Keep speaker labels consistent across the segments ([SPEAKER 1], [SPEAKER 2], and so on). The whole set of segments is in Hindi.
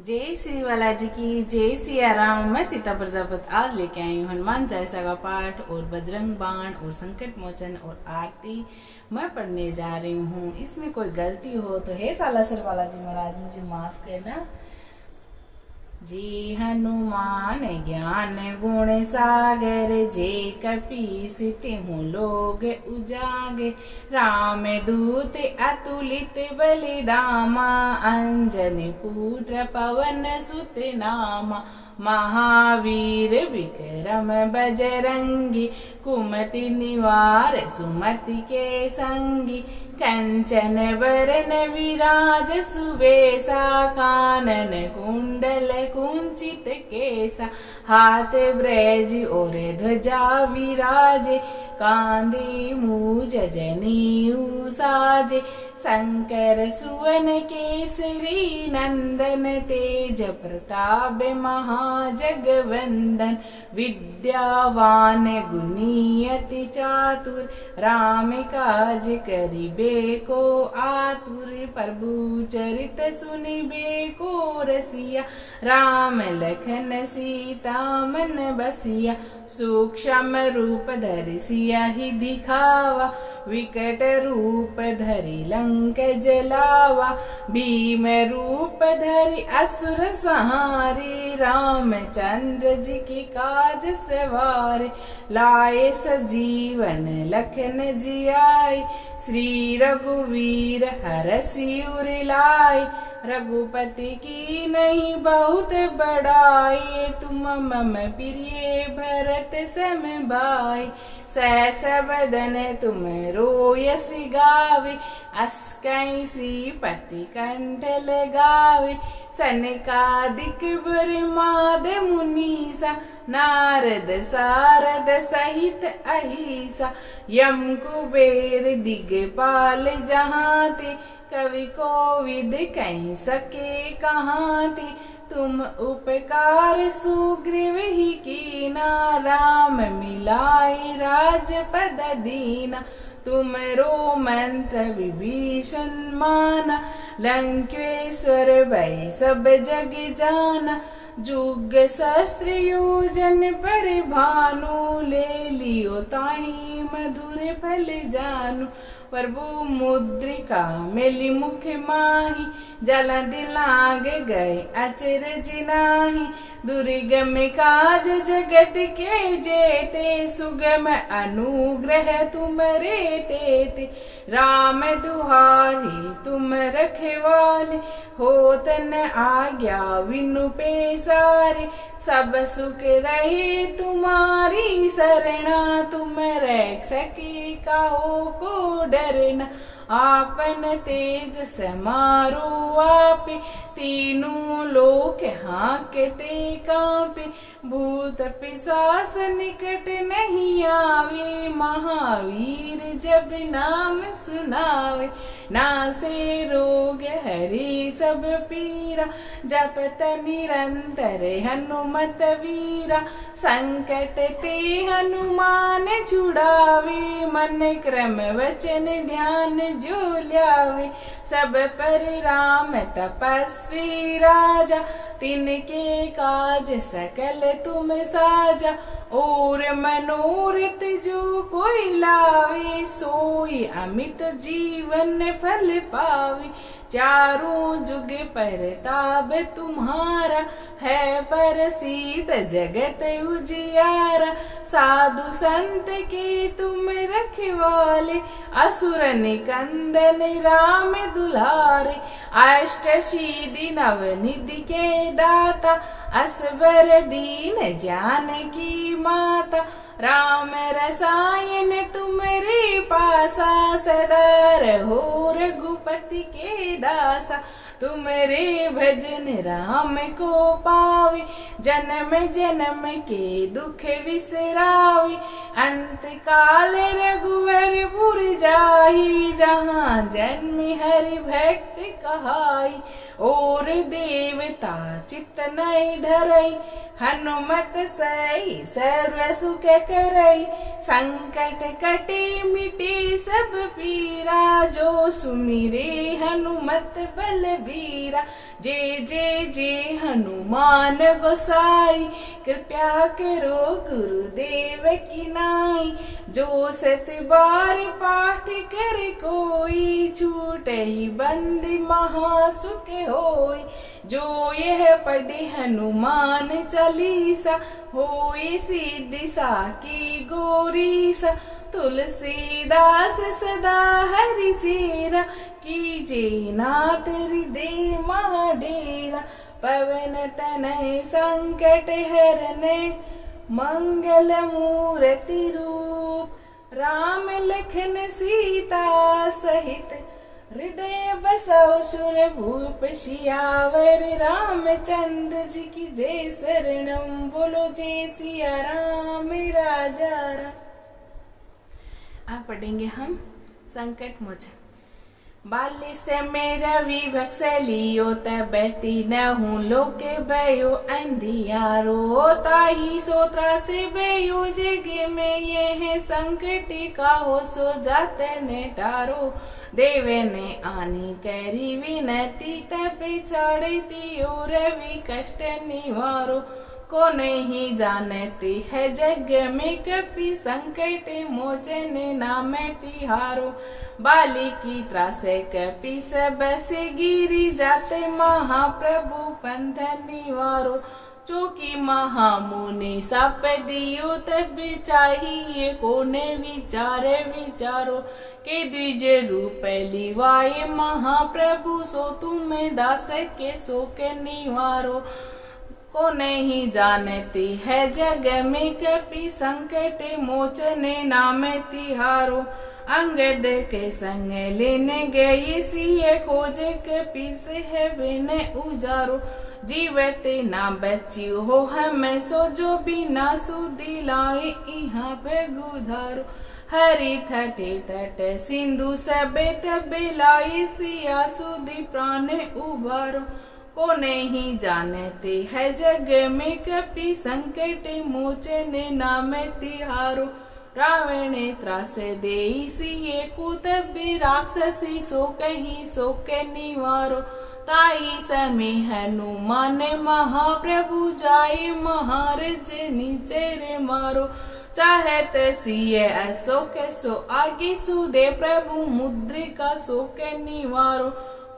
[SPEAKER 1] जय श्री बालाजी की जय सिया राम। मैं सीता प्रजापत आज लेके आई हूँ हनुमान चालीसा का पाठ और बजरंग बाण और संकट मोचन और आरती मैं पढ़ने जा रही हूँ। इसमें कोई गलती हो तो हे सालासर बालाजी महाराज मुझे माफ करना। जी हनुमान ज्ञान गुण सागर जे कपीस तिहु लोग उजागे। राम दूत अतुलित बलिदामा अंजन पुत्र पवन सुत नामा। महावीर विक्रम बजरंगी कुमति निवार सुमति के संगी। कंचन वरन विराज सुबेसा कानन कुंडल कुंचित केसा। हाथ ब्रज और ध्वजा विराजे कांधे मूज जनेऊ साजे। शंकर सुवन केसरी नंदन तेज प्रताप महाजगवंदन। विद्यावान गुणी अति चातुर राम काज करिबे को आतुर। प्रभु चरित सुनिबे को रसिया राम लखन सीता मन बसिया। सूक्ष्म रूप धरि सियाहि दिखावा विकट रूप धरि लंक जलावा। भीम रूप धरि असुर संहारे रामचंद्र जी के काज सवारे। लाए सजीवन लखन जियाए श्री रघुवीर हरषि उर लाए। रघुपति की नहीं बहुत बड़ाई तुम मम प्रिय भरत सम भाई। सहस बदन तुम रोयस गावे अस कई श्रीपति कंठ लगावे। सनकादिक ब्रह्माद मुनीसा नारद सारद सहित अहिसा। यम कुबेर दिगपाल जहाते कवि कोविद कहीं सके कहाते। तुम उपकार सुग्रीव ही कीना राम मिलाई राजपद दीना। तुमरो मंत्र विभीषण माना लंकेश्वर भय सब जग जाना। जुग शस्त्र योजन पर भानु ले लियो ताही मधुर फल जानू। प्रभु मुद्रिका मेली मुख माही जलन दिलाग गए अचरज नाही। दुर्गम काज जगत के जेते सुगम अनुग्रह तुमरे तेते। राम दुहारी तुम रखवाले होत न आज्ञा विनु पेसारे। सब सुख रहे तुम्हारी शरणा तुम रक्षकी काहो को डरना। आपन तेज समारो आपे तीनों लोक हाँकते कांपे। भूत पिशाच निकट नहीं आवे महावीर जब नाम सुनावे। नासे रोग हरि सब पीरा जपत निरंतर हनुमत वीरा। संकट ते हनुमान छुड़ावे मन क्रम वचन ध्यान जो ल्यावे। सब पर राम तपस्वी राजा तिनके काज सकल तुम साजा। और मनोरथ जो कोई लावे सोई अमित जीवन फल पावे। चारों जुग परताप तुम्हारा है प्रसिद्ध जगत उजियारा। साधु संत के तुम रखवाले असुर निकंदन राम दुलारे। अष्ट सिद्धि नव निधि के दाता असबर दीन जानकी माता। राम रसायन तुमरे पासा सदा रहो रघुपति के दासा। तुमरे भजन राम को पावे जन्म जन्म के दुख विसरावे। अंत काल रघुवर पुर जाहि, जहाँ जन्मी हरि भक्त कहाई। और देवता चित्त नहीं धरई, हनुमत सई सर्व सुख करई। संकट कटे मिटे सब पीरा, जो सुमिरे हनुमत बलबीरा। जय जय जय हनुमान गोसाई, कृपया करो गुरुदेव की नाई। जो सत बार पाठ कर कोई, छूटहि बंदी महासुख होई। जो यह पढ़े हनुमान चालीसा, होई सिद्धि साकी गौरीसा। तुलसीदास सदा हरि चेरा, कीजे नाथ हृदय महाडेरा। पवन तनय संकट हरने, मंगल मूर्ति रूप। राम लखन सीता सहित, हृदय बसौ सुर भूप। सियावर रामचंद्र जी की जय, शरणम बोलो जय सिया राम राजा राम। अब पढ़ेंगे हम संकट मोचन। बाल्य से मेरा विभक्ष लियो, तब बैठती न हूँ लोके भयो अंधियारो। ताही सोत्रा से भयो जग में, ये है संकट का हो सो जाते ने टारो। देवे ने आनी करी विनती, तब छाड़ती और रवि कष्ट निवारो। को नहीं जानती है जग में, कपि संकट मोचन नाम तिहारो। बाली की त्रास कपि सब से गिरी, जाते महाप्रभु पंथ निवारो। चौकी महामुनि साप दियो, तब चाहिए कोने विचार विचारो। के द्विज रूप लिवाए महाप्रभु, सो तुम्हें दास के सो के निवारो। को नहीं जानती है जग में, कपि संकट मोचन नाम तिहारो। अंगद के संग लेने गई, सिए खोज कपि से है बिने उजारो। जीवत ना बची हो हमें, सो जो बिना सुधि लाए यहाँ पे गुधारो। हरि थटे तट सिंधु सबे तबे लाई, सिया सुधि प्राण उबारो। को नहीं जानते है जग में, कपि संकट मोचन नाम तिहारो। रावण त्रास देई सिए को, तबे राक्षसी सो कहीं सो के निवारो। ताई समय हनुमान महाप्रभु, जाए महारज नीचे मारो। चाहत सिए असो के सो आगे, सुदे प्रभु मुद्रिका सो के निवारो।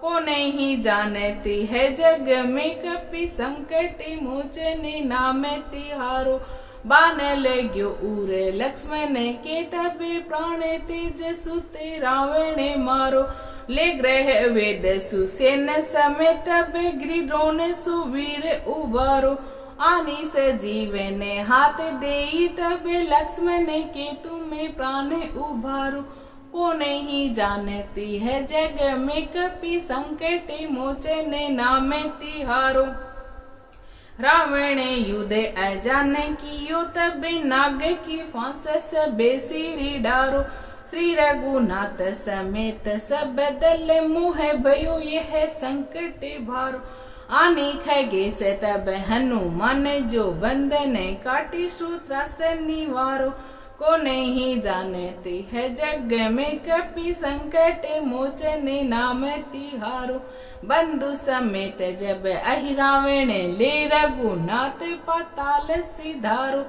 [SPEAKER 1] को नहीं जानती है जग में, कपि संकट मोचन नाम तिहारो। बान लग्यो उर लक्ष्मण के, तबे प्राण तेज सुते रावण मारो। ले ग्रह वेद सुसेन समेत, तबे गिरोन सुवीर उबारो। आनी सजीवन हाथ देई, तबे लक्ष्मण के तुम्हें प्राण उबारो। को नहीं जानती है जग में, कपि संकट मोचन नाम तिहारो। रावण युद्ध अजान कियो, तबे नाग की फांस सबे सिर डारो। श्री रघुनाथ समेत सब दल, मोह भयो यह संकट भारो। आनी खगे से तब हनुमान, जो बंधन काटी सूत्रा से निवारो। को नहीं जानती है जग में, कपि संकट मोचन नाम तिहारो। बंधु समेत जब अहि रावण, ले रघुनाथ पाताल सिधारो।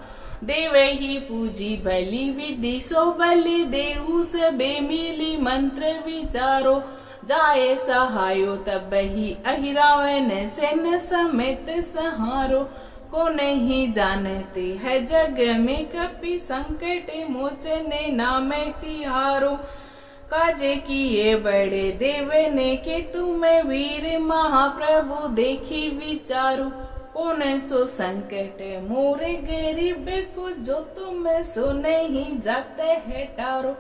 [SPEAKER 1] देव ही पूजी बलि विधि, सो बलि देहु सबे मिली मंत्र विचारो। जाए सहायो तब ही अहि रावण, सेन समेत सहारो। को नहीं जानती है जग में, कपि संकट मोचन नाम तिहारो। काजे किए बड़े देव ने, के तुम्हें वीर महाप्रभु देखी विचारो। कौन सो संकट मोरे गरीब को, जो तुम सो नहीं जाते है टारो।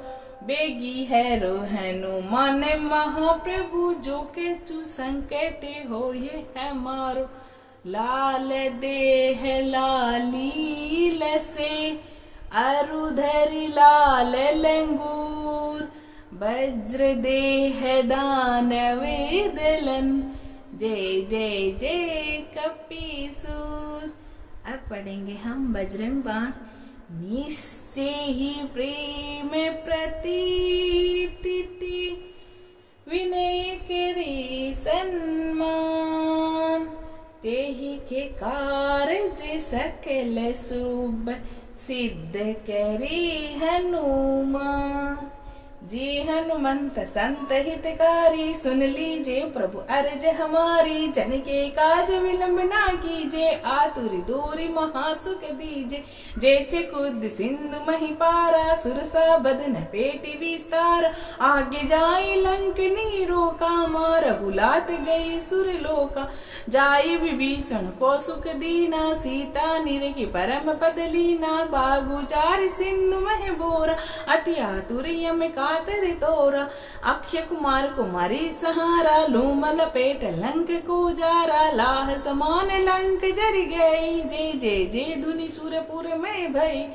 [SPEAKER 1] बेगी है रो हनुमान महाप्रभु, जो के चू संकट हो ये है मारो। लाल देह लाली लसे, अरुधरि लाल लंगूर, वज्र देह दानवे दलन, जय जय जय कपीसूर। अब पढ़ेंगे हम बजरंग बाण। निश्चय ही प्रेम प्रतीति, विनय करे सन्मान, तेहि के कारज सकल शुभ, सिद्ध करे हनुमान। जी हनुमंत संत हितकारी, सुन लीजिए प्रभु अर्ज हमारी, जन के काज विलंब ना कीजिए, आतुर दूरी महासुख दीजिए। जैसे कूद सिंधु मही पारा, सुरसा बदन पेटी विस्तार, आगे जाए लंक नीरो का, मार बुलात गई सुरलोका। जाई विभीषण को सुख दीना, सीता निर की परम पद लीना, बागुचार सिंधु मह बोरा, अति आतुरियम कातर तोरा। अक्षय कुमार कुमारी सहारा, लोमल पेट लंक को जारा, लाह समान लंक जर गई, जय जय जय धुनि सुरपुर में भई।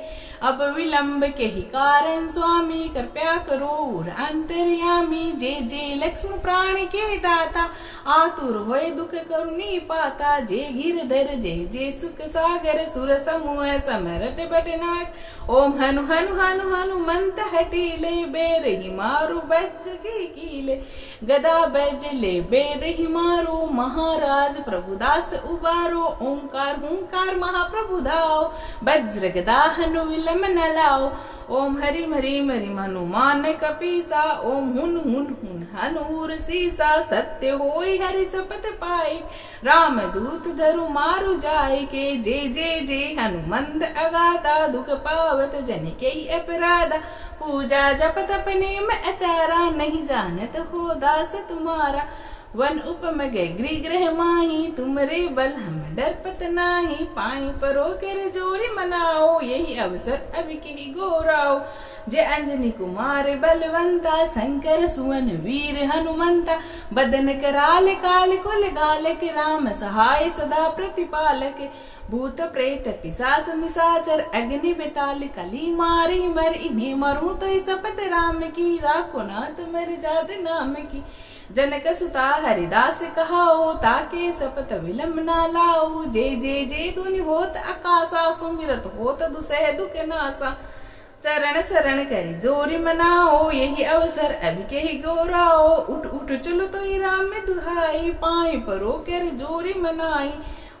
[SPEAKER 1] अब विलंब के ही कारण स्वामी, कृपया करो अंतर्यामी, जय जय लक्ष्मण प्राण के दाता, आतुर होए दुख करुणी पाता। जय गिरधर जय जय सुख सागर, सुर समूह समरट बटनाक। ओम हनु हनु हनु हनुमंत हटीले, बेर ही मारू वज्र के कीले, गदा बजले बेर ही मारो, महाराज प्रभुदास उबारो। ओंकार हुंकार महाप्रभु धाओ, वज्र गदा हनु विलंब न लाओ। ओम हरि हरि हरि हनुमान कपीसा, ओम हुन हुन हुन हनूर सीसा। सत्य होई हरि शपथ पाई, राम दूत धरु मारु जाय के। जय जय जय हनुमंत अगाधा, दुख पावत जन के अपराधा। पूजा जप तप नेम अचारा, नहीं जानत हो दास तुम्हारा। वन उपम गृह ग्रह माही, तुमरे बल हम डरपत नाही। पाई परो कर जोरी मनाओ, यही अवसर अभी के गोराओ। जय अंजनी कुमार बलवंता, शंकर सुवन वीर हनुमंता। बदन कराल काल कुल गालक, राम सहाय सदा प्रतिपालक। भूत प्रेत पिशाच निशाचर, अग्नि बेताल कली मारी मर। इन्हें मरूं तो शपथ राम की, राखो नाथ मर जाद नाम की। जनक सुता हरिदास कहाओ, ताके शपथ विलंब ना लाओ। जय जय जय धुनि होत आकाशा, सुमिरत होत दुसह दुख नासा। चरण शरण करी जोरी मनाओ, यही अवसर अभी के ही गौराओ। उठ उठ चलो तो राम में दुहाई, पाए परो कर जोरी मनाई।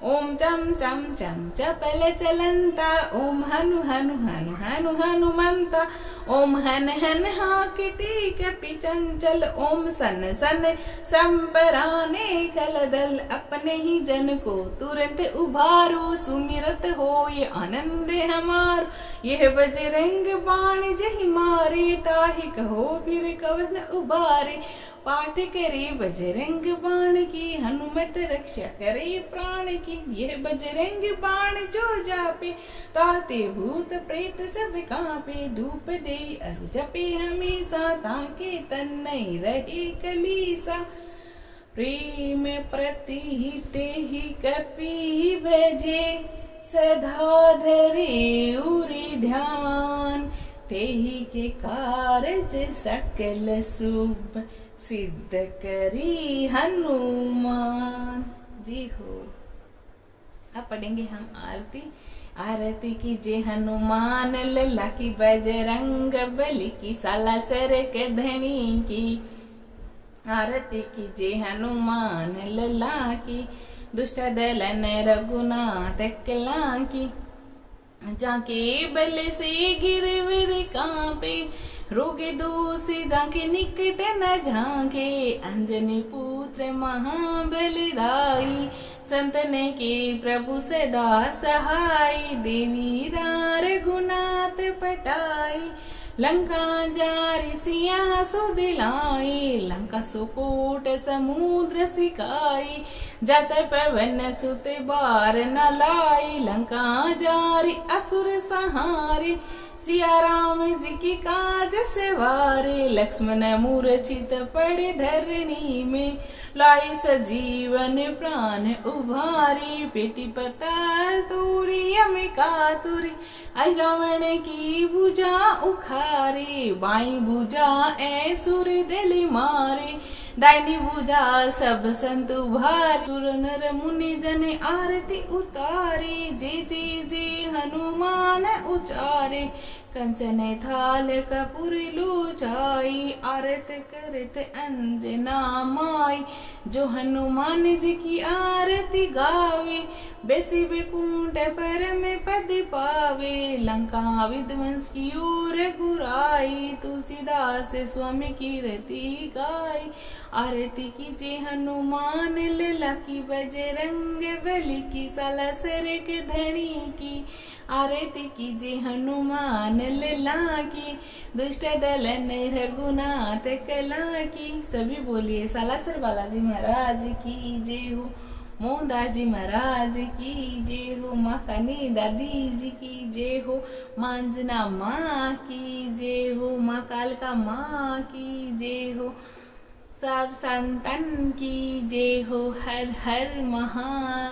[SPEAKER 1] ओम चम चम चम चपल चलंता, ओम हनु हनु हनु हनु हनुमंता। ओम हन हन हाकिती कपि चंचल, ओम सन सन संपराने खलदल। अपने ही जन को तुरंत उभारो, सुमिरत हो ये आनंद हमार। यह बजरंग बाण जहि मारे, ताहि कहो फिर कवन उबारे। पाठ करे बजरंग बाण की, हनुमत रक्षा करे प्राण की। यह बजरंग बाण जो जापे, ताते भूत प्रेत सब कांपे। धूप दे अरु जपे हमेशा, ताके तन नहीं रहे कलीसा। प्रेम प्रतिहित ही कपि भजे, सदा धरे उरि ध्यान। तेहि के कारज सकल शुभ, सिद्ध करी हनुमान। जी हो। अब पढ़ेंगे हम आरती। आरती की जय हनुमान लला की, बजरंग बली की, साला सर के धनी की। आरती की जय हनुमान लला की, दुष्ट दलन रघुनाथ कला की। जाके बल से गिरविर कांपे, रोगे दूसी जाके निकट न झांके। अंजनी पुत्र महाबलदाई, संतन के प्रभु सदा सहाय। देवी रघुनाथ पटाई, लंका जारि सिया सुदिलाई। लंका सुकोट समुद्र सिकाई, जत पवन सुत बार न लाई। लंका जारि असुर सहारे, सिया राम जी की काज सवारे। लक्ष्मण मूर्छित पड़े धरणी में, लाई सजीवन प्राण उभारी, पेटी पताल तूरी अमिका तुरी, आई रावण की भुजा उखारी, बाई भुजा ए सुर दिल मारे, दाहिनी भुजा सब संत उभार, सुर नर मुनि जन आरती उतारे, जे हनुमान उचारे, कंचन थाल कपूर लोचाई, आरत करत अंजना माई, जो हनुमान जी की आरती गावे, बेसी बेकुंठ पर में पद पावे, लंका विध्वंस की ओर गुराई, तुलसीदास स्वामी की रति गाई, आरती कीजिए हनुमान लला की, बजरंग बली की, सालासर के धनी की, आरती कीजिए हनुमान लला की, दुष्ट दलन रघुनाथ कला की। सभी बोलिए सालासर बालाजी महाराज की जय हो, मोहनदास जी महाराज की जय हो, माँ कानी दादी जी की जय हो, मांजना माँ की जय हो, माँ कालका माँ की जय हो, सब संतन की जय हो, हर हर महान।